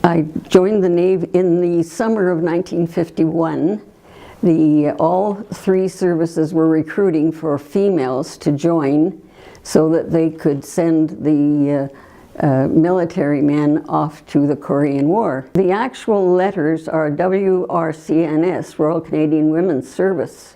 I joined the Navy in the summer of 1951. All three services were recruiting for females to join so that they could send the military men off to the Korean War. The actual letters are WRCNS, Royal Canadian Women's Service.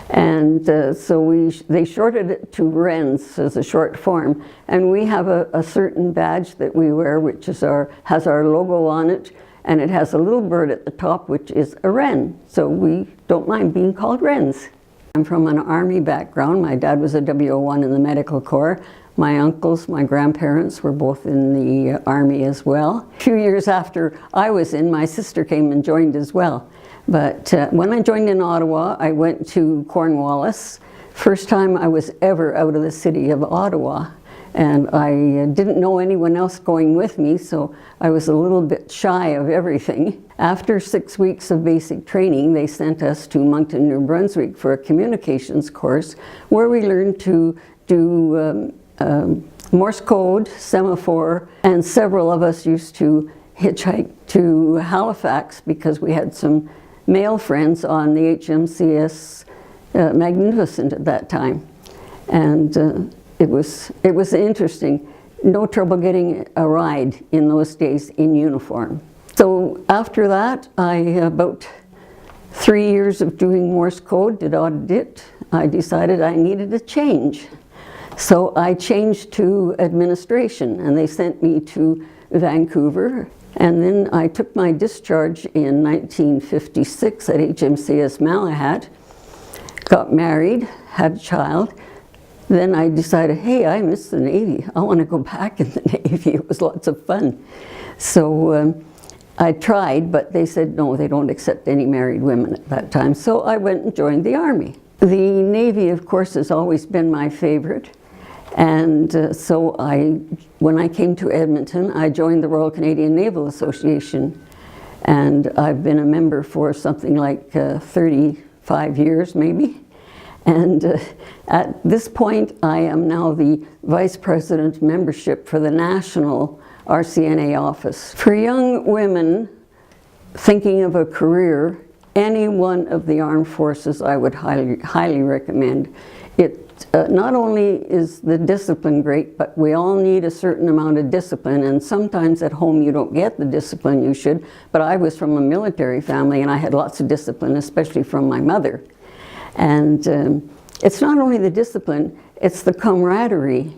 And so they shorted it to RENS as a short form. And we have a certain badge that we wear, which has our logo on it, and it has a little bird at the top, which is a wren. So we don't mind being called wrens. I'm from an Army background. My dad was a WO1 in the Medical Corps. My uncles, my grandparents were both in the Army as well. A few years after I was in, my sister came and joined as well. But when I joined in Ottawa, I went to Cornwallis. First time I was ever out of the city of Ottawa. And I didn't know anyone else going with me, so I was a little bit shy of everything. After 6 weeks of basic training, they sent us to Moncton, New Brunswick for a communications course where we learned to do Morse code, semaphore, and several of us used to hitchhike to Halifax because we had some male friends on the HMCS Magnificent at that time. And it was interesting. No trouble getting a ride in those days in uniform. So after that, about 3 years of doing Morse code, did audit, I decided I needed a change. So I changed to administration, and they sent me to Vancouver. And then I took my discharge in 1956 at HMCS Malahat, got married, had a child. Then I decided, hey, I miss the Navy. I want to go back in the Navy. It was lots of fun. So I tried, but they said, no, they don't accept any married women at that time. So I went and joined the Army. The Navy, of course, has always been my favorite. And so when I came to Edmonton, I joined the Royal Canadian Naval Association. And I've been a member for something like 35 years, maybe. And at this point, I am now the Vice President membership for the National RCNA office. For young women thinking of a career, any one of the armed forces I would highly recommend. Not only is the discipline great, but we all need a certain amount of discipline, and sometimes at home you don't get the discipline you should, but I was from a military family and I had lots of discipline, especially from my mother. And it's not only the discipline, it's the camaraderie.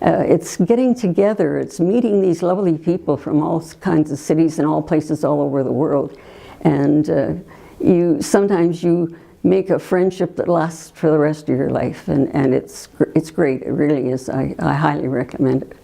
It's getting together, it's meeting these lovely people from all kinds of cities and all places all over the world. And sometimes you make a friendship that lasts for the rest of your life, and it's great, it really is. I highly recommend it.